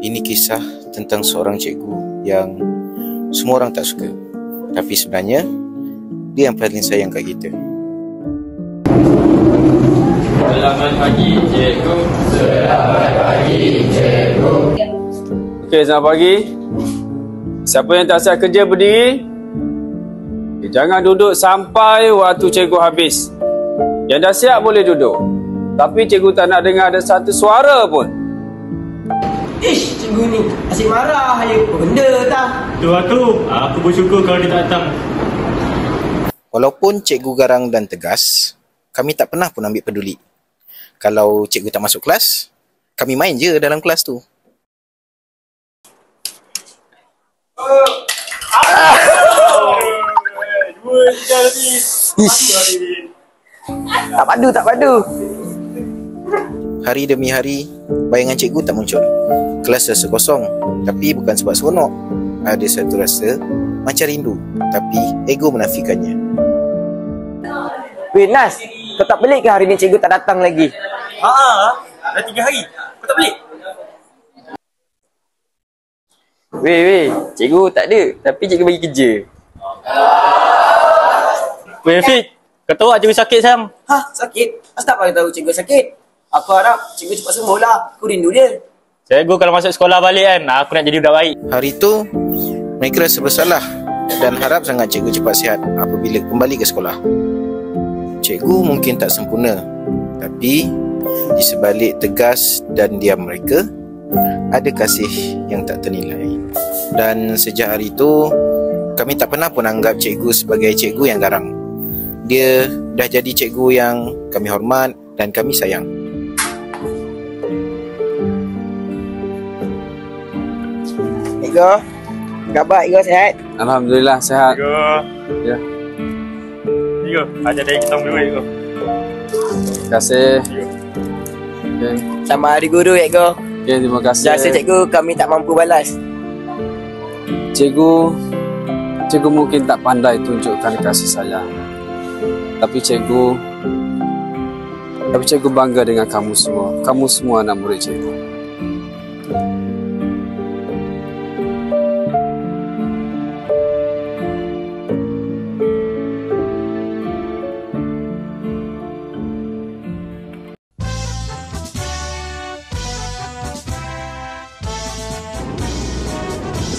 Ini kisah tentang seorang cikgu yang semua orang tak suka, tapi sebenarnya dia yang paling sayang kat kita. Selamat pagi, cikgu. Selamat pagi, cikgu. Okey, selamat pagi. Siapa yang tak siap kerja berdiri? Jangan duduk sampai waktu cikgu habis. Yang dah siap boleh duduk. Tapi cikgu tak nak dengar ada satu suara pun. Ish, cikgu ni asyik marah je. Apa benda tak? Tu aku bersyukur kalau dia tak datang. Walaupun cikgu garang dan tegas, kami tak pernah pun ambil peduli. Kalau cikgu tak masuk kelas, kami main je dalam kelas tu. Tak padu. Hari demi hari, bayangan cikgu tak muncul. Kelas rasa kosong, tapi bukan sebab seronok. Ada satu rasa macam rindu, tapi ego menafikannya. Weh Nas, kau tak pelik ke hari ni cikgu tak datang lagi? Dah 3 hari. Kau tak balik? Weh, cikgu tak ada, tapi cikgu bagi kerja. Weh Fit, kau tahu tak cikgu sakit Sam? Sakit? Asal tak bagi tahu cikgu sakit? Aku harap cikgu cepat sembuh lah. Aku rindu dia. Cikgu kalau masuk sekolah balik kan, aku nak jadi budak baik. Hari tu, mereka rasa bersalah dan harap sangat cikgu cepat sihat apabila kembali ke sekolah. Cikgu mungkin tak sempurna, tapi di sebalik tegas dan diam mereka, ada kasih yang tak ternilai. Dan sejak hari itu, kami tak pernah pun anggap cikgu sebagai cikgu yang garang. Dia dah jadi cikgu yang kami hormat dan kami sayang. Cikgu, khabar cikgu sihat? Alhamdulillah, sihat. Cikgu. Ya. Cikgu, ajar dari kita berdua cikgu. Terima kasih. Okay. Selamat Hari Guru cikgu. Okay, terima kasih. Jasa cikgu kami tak mampu balas. Cikgu mungkin tak pandai tunjukkan kasih sayang. Tapi cikgu bangga dengan kamu semua. Kamu semua anak murid cikgu.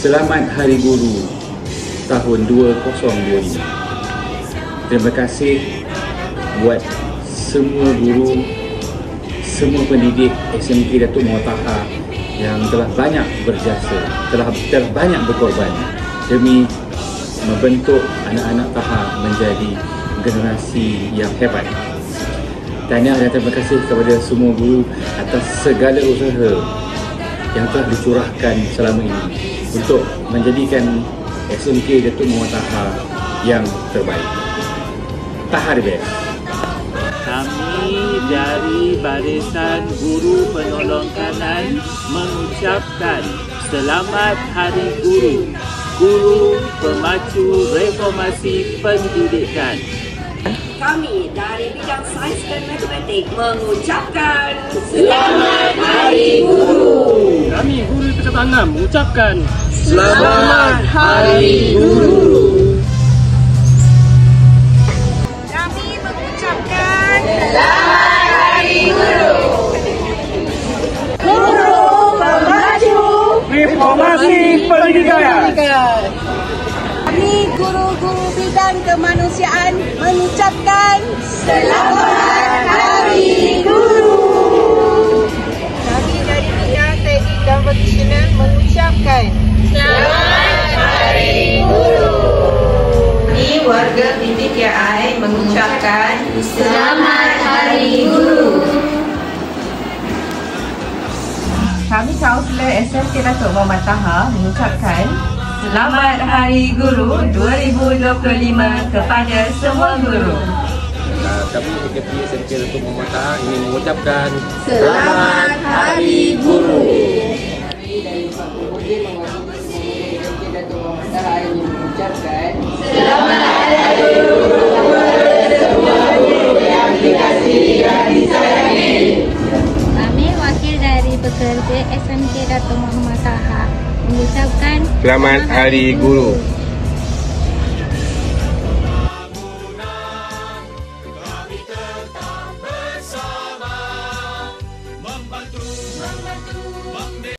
Selamat Hari Guru tahun 2025. Terima kasih buat semua guru, semua pendidik SMK Datuk Muhammad Taha yang telah banyak berjasa, telah banyak berkorban demi membentuk anak-anak Taha menjadi generasi yang hebat. Tahniah dan terima kasih kepada semua guru atas segala usaha yang telah dicurahkan selama ini untuk menjadikan SMK Datuk Muhammad Taha yang terbaik. Taha the best. Kami dari Barisan Guru Penolong Kanan mengucapkan Selamat Hari Guru, Guru Pemacu Reformasi Pendidikan. Kami dari bidang sains dan matematik mengucapkan Selamat Hari Guru. Kami Guru Pertahanan mengucapkan Selamat Hari Guru. Kami mengucapkan Selamat Hari Guru. Guru Pemacu Reformasi Pendidikan. Kami guru-guru bidang kemanusiaan mengucapkan Selamat Hari Guru. Kami dari bidang teknik dan vocational mengucapkan Selamat Hari Guru. Kami warga PTKI mengucapkan Selamat Hari Guru. Kami kaunselor SMK Datuk Muhammad Taha mengucapkan Selamat Hari Guru 2025 kepada semua guru. Kami PKP SMK Datuk Muhammad Taha ingin mengucapkan Selamat Hari Guru. Kami dari Pak Pemuda mewakili semua SMK Datuk Muhammad Taha ingin mengucapkan Selamat Hari Guru kepada semua guru yang dikasihi dan disayangi. Kami wakil dari pekerja SMK Datuk mengucapkan Selamat Hari Guru.